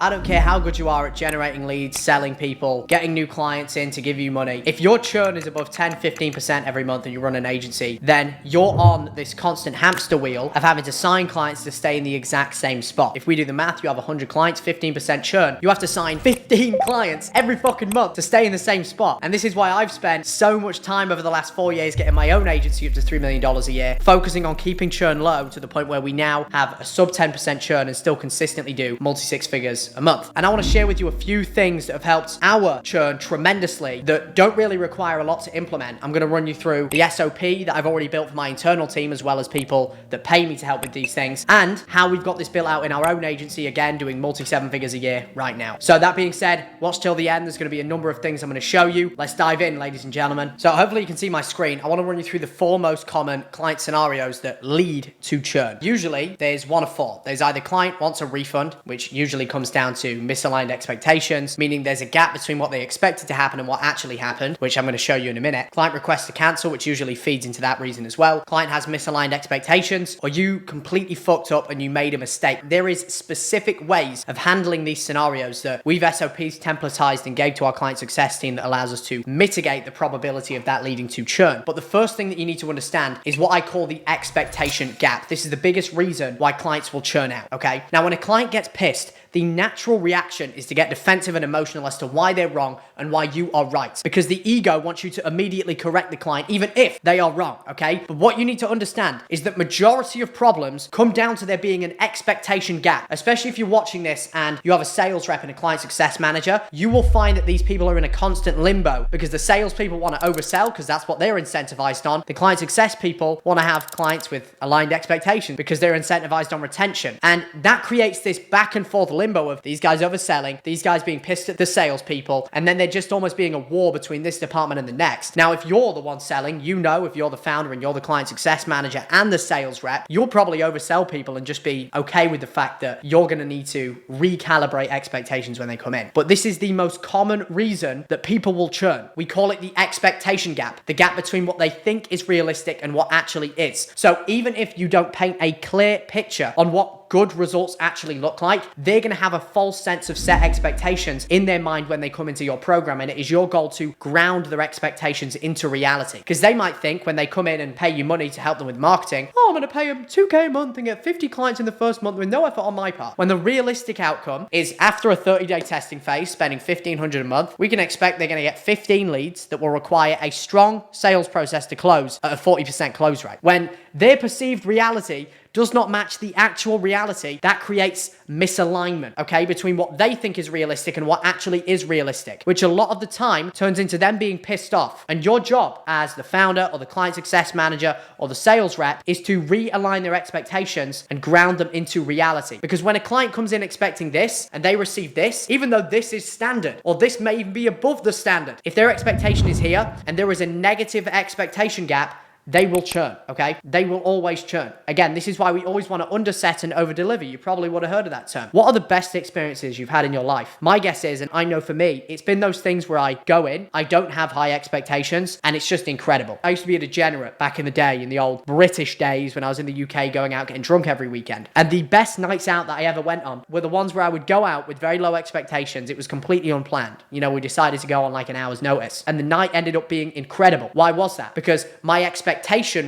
I don't care how good you are at generating leads, selling people, getting new clients in to give you money. If your churn is above 10, 15% every month and you run an agency, then you're on this constant hamster wheel of having to sign clients to stay in the exact same spot. If we do the math, you have 100 clients, 15% churn. You have to sign 15 clients every fucking month to stay in the same spot. And this is why I've spent so much time over the last 4 years getting my own agency up to $3 million a year, focusing on keeping churn low to the point where we now have a sub 10% churn and still consistently do multi-six figures a month. And I want to share with you a few things that have helped our churn tremendously that don't really require a lot to implement. I'm going to run you through the SOP that I've already built for my internal team, as well as people that pay me to help with these things, and how we've got this built out in our own agency, again, doing multi-seven figures a year right now. So that being said, watch till the end. There's going to be a number of things I'm going to show you. Let's dive in, ladies and gentlemen. So hopefully you can see my screen. I want to run you through the 4 most common client scenarios that lead to churn. Usually there's one of 4. There's either client wants a refund, which usually comes down to misaligned expectations, meaning there's a gap between what they expected to happen and what actually happened, which I'm going to show you in a minute. Client requests to cancel, which usually feeds into that reason as well. Client has misaligned expectations, or you completely fucked up and you made a mistake. There is specific ways of handling these scenarios that we've SOPs templatized and gave to our client success team that allows us to mitigate the probability of that leading to churn. But the first thing that you need to understand is what I call the expectation gap. This is the biggest reason why clients will churn out, okay? Now, when a client gets pissed, the natural reaction is to get defensive and emotional as to why they're wrong and why you are right. Because the ego wants you to immediately correct the client, even if they are wrong, okay? But what you need to understand is that majority of problems come down to there being an expectation gap. Especially if you're watching this and you have a sales rep and a client success manager, you will find that these people are in a constant limbo because the salespeople want to oversell because that's what they're incentivized on. The client success people want to have clients with aligned expectations because they're incentivized on retention. And that creates this back and forth limbo of these guys overselling, these guys being pissed at the salespeople, and then they're just almost being a war between this department and the next. Now, if you're the one selling, you know, if you're the founder and you're the client success manager and the sales rep, you'll probably oversell people and just be okay with the fact that you're going to need to recalibrate expectations when they come in. But this is the most common reason that people will churn. We call it the expectation gap, the gap between what they think is realistic and what actually is. So even if you don't paint a clear picture on what good results actually look like, they're going to have a false sense of set expectations in their mind when they come into your program, and it is your goal to ground their expectations into reality. Because they might think when they come in and pay you money to help them with marketing, oh, I'm going to pay them $2K a month and get 50 clients in the first month with no effort on my part. When the realistic outcome is after a 30-day testing phase, spending $1,500 a month, we can expect they're going to get 15 leads that will require a strong sales process to close at a 40% close rate. When their perceived reality does not match the actual reality, that creates misalignment, okay, between what they think is realistic and what actually is realistic, which a lot of the time turns into them being pissed off. And your job as the founder or the client success manager or the sales rep is to realign their expectations and ground them into reality. Because when a client comes in expecting this and they receive this, even though this is standard or this may even be above the standard, if their expectation is here and there is a negative expectation gap, they will churn, okay? They will always churn. Again, this is why we always want to underset and over-deliver. You probably would have heard of that term. What are the best experiences you've had in your life? My guess is, and I know for me, it's been those things where I go in, I don't have high expectations, and it's just incredible. I used to be a degenerate back in the day, in the old British days when I was in the UK going out getting drunk every weekend. And the best nights out that I ever went on were the ones where I would go out with very low expectations. It was completely unplanned. You know, we decided to go on like an hour's notice. And the night ended up being incredible. Why was that? Because my expectation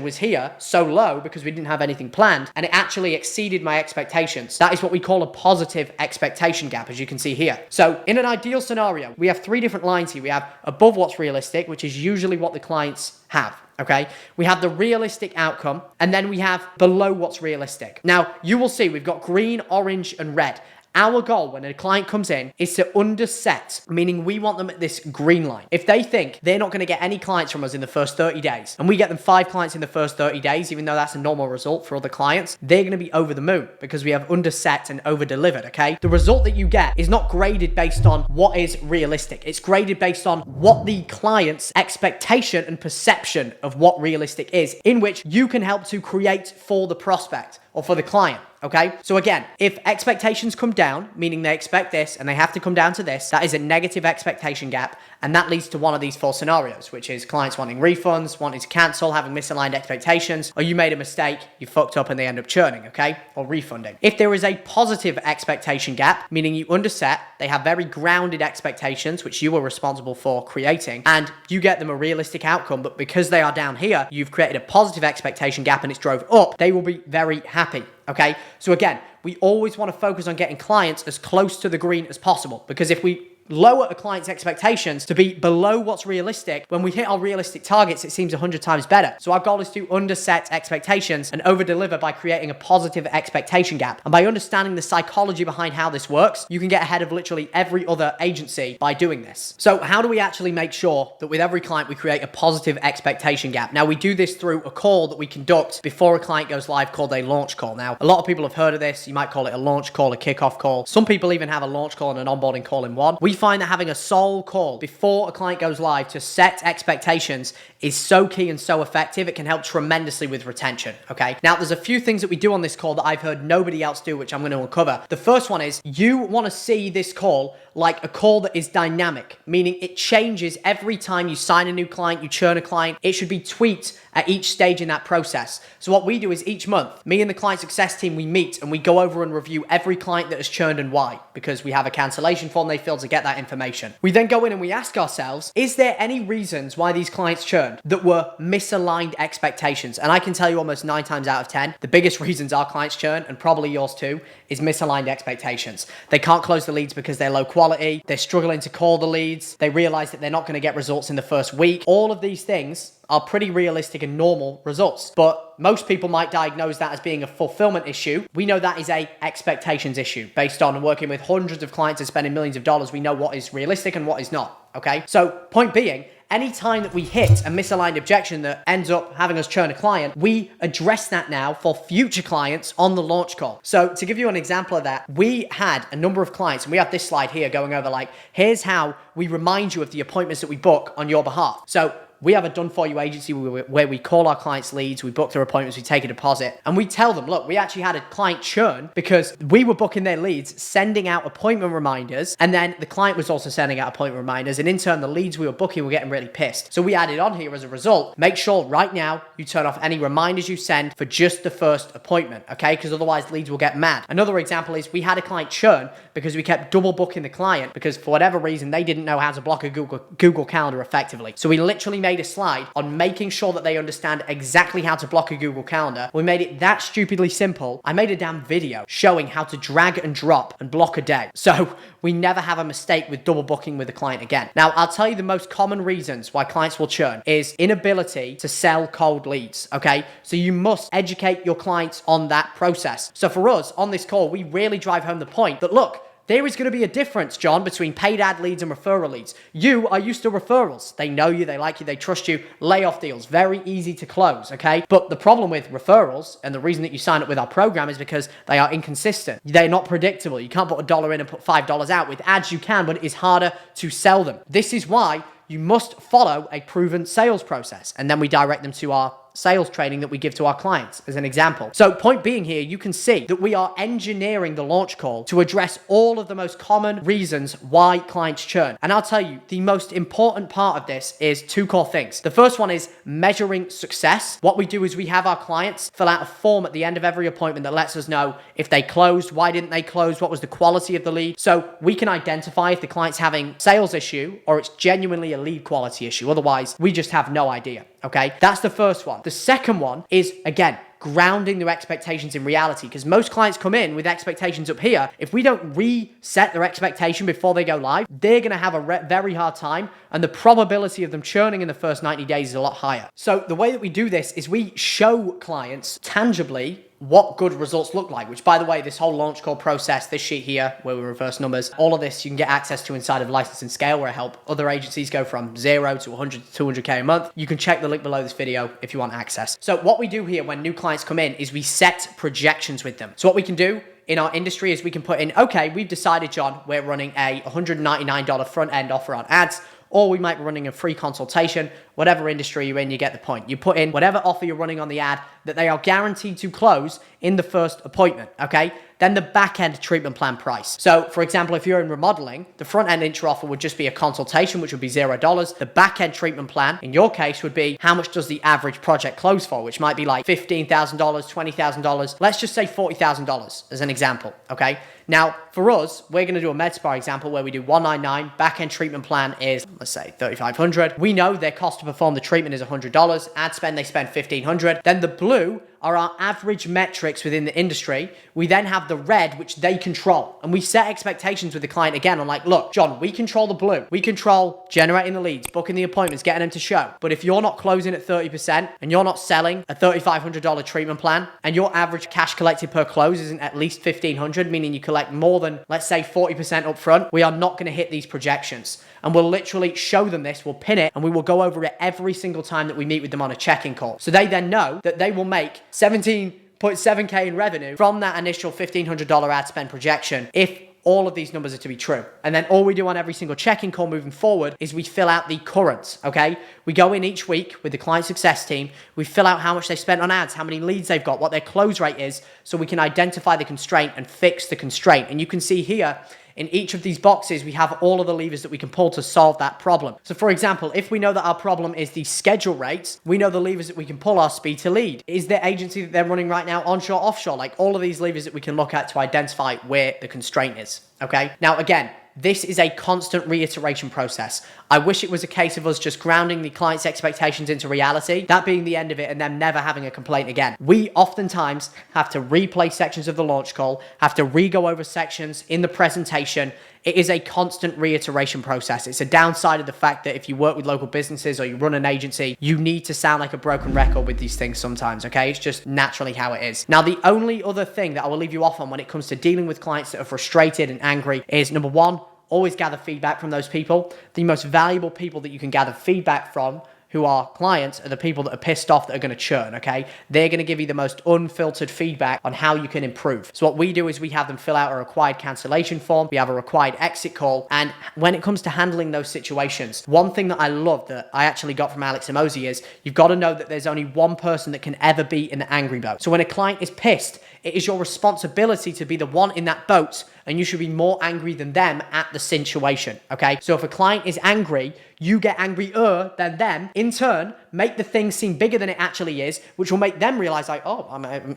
was here so low because we didn't have anything planned, and it actually exceeded my expectations. That is what we call a positive expectation gap, as you can see here. So in an ideal scenario, we have 3 different lines here. We have above what's realistic, which is usually what the clients have. Okay, we have the realistic outcome, and then we have below what's realistic. Now, you will see we've got green, orange, and red. Our goal when a client comes in is to underset, meaning we want them at this green line. If they think they're not going to get any clients from us in the first 30 days, and we get them 5 clients in the first 30 days, even though that's a normal result for other clients, they're going to be over the moon because we have underset and over-delivered, okay? The result that you get is not graded based on what is realistic. It's graded based on what the client's expectation and perception of what realistic is, in which you can help to create for the prospect or for the client. okay? So again, if expectations come down, meaning they expect this and they have to come down to this, that is a negative expectation gap. And that leads to one of these four scenarios, which is clients wanting refunds, wanting to cancel, having misaligned expectations, or you made a mistake, you fucked up and they end up churning, okay? Or refunding. If there is a positive expectation gap, meaning you underset, they have very grounded expectations, which you were responsible for creating, and you get them a realistic outcome, but because they are down here, you've created a positive expectation gap and it's drove up, they will be very happy, okay? So again, we always want to focus on getting clients as close to the green as possible, because if we lower a client's expectations to be below what's realistic, when we hit our realistic targets, it seems 100 times better. So our goal is to underset expectations and over-deliver by creating a positive expectation gap. And by understanding the psychology behind how this works, you can get ahead of literally every other agency by doing this. So how do we actually make sure that with every client we create a positive expectation gap? Now, we do this through a call that we conduct before a client goes live called a launch call. Now, a lot of people have heard of this. You might call it a launch call, a kickoff call. Some people even have a launch call and an onboarding call in one. We find that having a sole call before a client goes live to set expectations is so key and so effective. It can help tremendously with retention, okay? Now, there's a few things that we do on this call that I've heard nobody else do, which I'm going to uncover. The first one is you want to see this call like a call that is dynamic, meaning it changes every time you sign a new client, you churn a client. It should be tweaked at each stage in that process. So what we do is each month, me and the client success team, we meet and we go over and review every client that has churned and why, because we have a cancellation form they fill to get that information. We then go in and we ask ourselves, is there any reasons why these clients churned that were misaligned expectations? And I can tell you almost 9 times out of 10, the biggest reasons our clients churn, and probably yours too, is misaligned expectations. They can't close the leads because they're low quality. They're struggling to call the leads. They realize that they're not going to get results in the first week. All of these things are pretty realistic and normal results, but most people might diagnose that as being a fulfillment issue. We know that is a expectations issue. Based on working with hundreds of clients and spending millions of dollars, we know what is realistic and what is not, okay? So point being, anytime that we hit a misaligned objection that ends up having us churn a client, we address that now for future clients on the launch call. So to give you an example of that, we had a number of clients, and we have this slide here going over like, here's how we remind you of the appointments that we book on your behalf. So we have a done-for-you agency where we call our clients leads, we book their appointments, we take a deposit, and we tell them, look, we actually had a client churn because we were booking their leads, sending out appointment reminders, and then the client was also sending out appointment reminders, and in turn, the leads we were booking were getting really pissed. So we added on here as a result, make sure right now you turn off any reminders you send for just the first appointment, okay? Because otherwise leads will get mad. Another example is we had a client churn because we kept double booking the client because for whatever reason, they didn't know how to block a Google Calendar effectively. So we literally made a slide on making sure that they understand exactly how to block a Google Calendar. We made it that stupidly simple. I made a damn video showing how to drag and drop and block a day. So we never have a mistake with double booking with a client again. Now, I'll tell you the most common reasons why clients will churn is inability to sell cold leads, okay? So you must educate your clients on that process. So for us on this call, we really drive home the point that, look, there is going to be a difference, John, between paid ad leads and referral leads. You are used to referrals. They know you, they like you, they trust you. Layoff deals, very easy to close, okay? But the problem with referrals, and the reason that you sign up with our program is because they are inconsistent. They're not predictable. You can't put $1 in and put $5 out. With ads, you can, but it is harder to sell them. This is why you must follow a proven sales process. And then we direct them to our sales training that we give to our clients as an example. So point being here, you can see that we are engineering the launch call to address all of the most common reasons why clients churn. And I'll tell you, the most important part of this is 2 core things. The first one is measuring success. What we do is we have our clients fill out a form at the end of every appointment that lets us know if they closed, why didn't they close, what was the quality of the lead. So we can identify if the client's having sales issue or it's genuinely a lead quality issue. Otherwise, we just have no idea. Okay, that's the first one. The second one is, again, grounding their expectations in reality, because most clients come in with expectations up here. If we don't reset their expectation before they go live, they're going to have a very hard time, and the probability of them churning in the first 90 days is a lot higher. So the way that we do this is we show clients tangibly what good results look like, which, by the way, this whole launch call process, this sheet here where we reverse numbers, all of this you can get access to inside of License and Scale, where I help other agencies go from 0 to 100 to 200K a month. You can check the link below this video if you want access. So what we do here when new clients come in is we set projections with them. So what we can do in our industry is we can put in, okay, we've decided, John, we're running a $199 front end offer on ads. or we might be running a free consultation. Whatever industry you're in, you get the point. You put in whatever offer you're running on the ad that they are guaranteed to close in the first appointment, okay? Then the back-end treatment plan price. So, for example, if you're in remodeling, the front-end intro offer would just be a consultation, which would be $0. The back-end treatment plan, in your case, would be how much does the average project close for, which might be like $15,000, $20,000. Let's just say $40,000 as an example, okay? Now, for us, we're going to do a med spa example where we do $199. Back-end treatment plan is, let's say, $3,500. We know their cost to perform the treatment is $100. Ad spend, they spend $1,500. Then the blue are our average metrics within the industry. We then have the red, which they control. And we set expectations with the client again on like, look, John, we control the blue. We control generating the leads, booking the appointments, getting them to show. But if you're not closing at 30% and you're not selling a $3,500 treatment plan and your average cash collected per close isn't at least $1,500, meaning you collect more than, let's say, 40% up front, we are not going to hit these projections. And we'll literally show them this, we'll pin it, and we will go over it every single time that we meet with them on a check-in call. So they then know that they will make 17.7K in revenue from that initial $1,500 ad spend projection if all of these numbers are to be true. And then all we do on every single check-in call moving forward is we fill out the currents, okay? We go in each week with the client success team, we fill out how much they spent on ads, how many leads they've got, what their close rate is, so we can identify the constraint and fix the constraint. And you can see here, in each of these boxes, we have all of the levers that we can pull to solve that problem. So for example, if we know that our problem is the schedule rates, we know the levers that we can pull are speed to lead. Is their agency that they're running right now onshore, offshore? Like all of these levers that we can look at to identify where the constraint is, okay? Now again, this is a constant reiteration process. I wish it was a case of us just grounding the client's expectations into reality, that being the end of it, and them never having a complaint again. We oftentimes have to replay sections of the launch call, have to re-go over sections in the presentation. It is a constant reiteration process. It's a downside of the fact that if you work with local businesses or you run an agency, you need to sound like a broken record with these things sometimes, okay? It's just naturally how it is. Now, the only other thing that I will leave you off on when it comes to dealing with clients that are frustrated and angry is, number one, always gather feedback from those people. The most valuable people that you can gather feedback from who are clients are the people that are pissed off that are going to churn, okay? They're going to give you the most unfiltered feedback on how you can improve. So what we do is we have them fill out a required cancellation form. We have a required exit call. And when it comes to handling those situations, one thing that I love that I actually got from Alex Emozi is you've got to know that there's only one person that can ever be in the angry boat. So when a client is pissed, it is your responsibility to be the one in that boat, and you should be more angry than them at the situation, okay? So if a client is angry, you get angrier than them. In turn, make the thing seem bigger than it actually is, which will make them realize like, oh,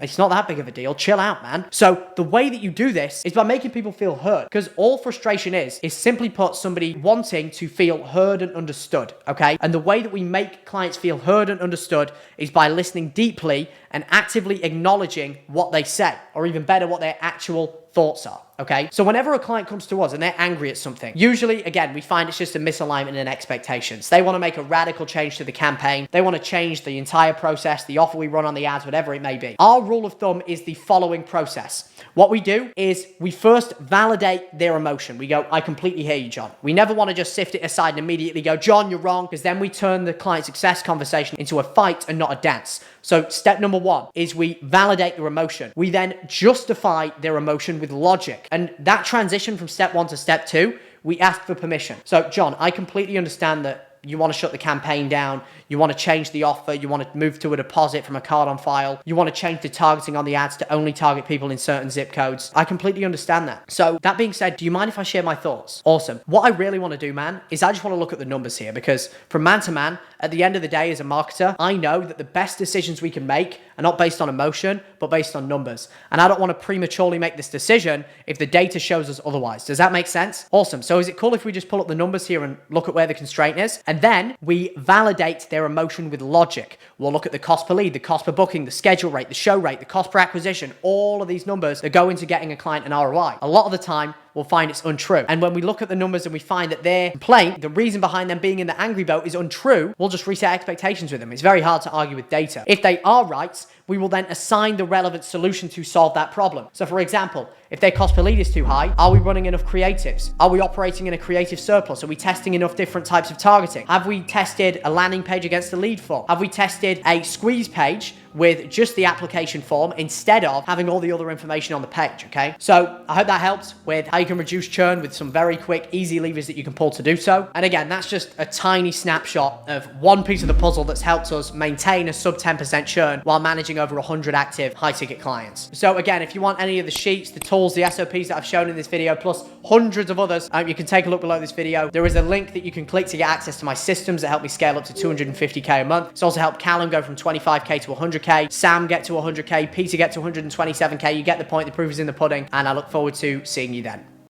it's not that big of a deal. Chill out, man. So the way that you do this is by making people feel heard, because all frustration is simply put somebody wanting to feel heard and understood, okay? And the way that we make clients feel heard and understood is by listening deeply and actively acknowledging what they say, or even better, what their actual thoughts are, okay? So whenever a client comes to us and they're angry at something, usually, again, we find it's just a misalignment in expectations. They want to make a radical change to the campaign. They want to change the entire process, the offer we run on the ads, whatever it may be. Our rule of thumb is the following process. What we do is we first validate their emotion. We go, I completely hear you, John. We never want to just sift it aside and immediately go, John, you're wrong, because then we turn the client success conversation into a fight and not a dance. So step number one is we validate their emotion. We then justify their emotion with logic. And that transition from step one to step two, we ask for permission. So John, I completely understand that you want to shut the campaign down, you want to change the offer, you want to move to a deposit from a card on file, you want to change the targeting on the ads to only target people in certain zip codes. I completely understand that. So that being said, do you mind if I share my thoughts? Awesome. What I really want to do, man, is I just want to look at the numbers here, because from man to man, at the end of the day as a marketer, I know that the best decisions we can make are not based on emotion, but based on numbers. And I don't want to prematurely make this decision if the data shows us otherwise. Does that make sense? Awesome. So is it cool if we just pull up the numbers here and look at where the constraint is? And then we validate their emotion with logic. We'll look at the cost per lead, the cost per booking, the schedule rate, the show rate, the cost per acquisition, all of these numbers that go into getting a client an ROI. A lot of the time, we'll find it's untrue. And when we look at the numbers and we find that their complaint, the reason behind them being in the angry boat is untrue, we'll just reset expectations with them. It's very hard to argue with data. If they are right, we will then assign the relevant solution to solve that problem. So for example, if their cost per lead is too high, are we running enough creatives? Are we operating in a creative surplus? Are we testing enough different types of targeting? Have we tested a landing page against a lead form? Have we tested a squeeze page with just the application form instead of having all the other information on the page, okay? So I hope that helps with how you can reduce churn with some very quick, easy levers that you can pull to do so. And again, that's just a tiny snapshot of one piece of the puzzle that's helped us maintain a sub 10% churn while managing over 100 active high-ticket clients. So again, if you want any of the sheets, the tools, the SOPs that I've shown in this video, plus hundreds of others, you can take a look below this video. There is a link that you can click to get access to my systems that help me scale up to 250K a month. It's also helped Callum go from 25K to 100K, Sam get to 100K, Peter get to 127K. You get the point. The proof is in the pudding, and I look forward to seeing you then.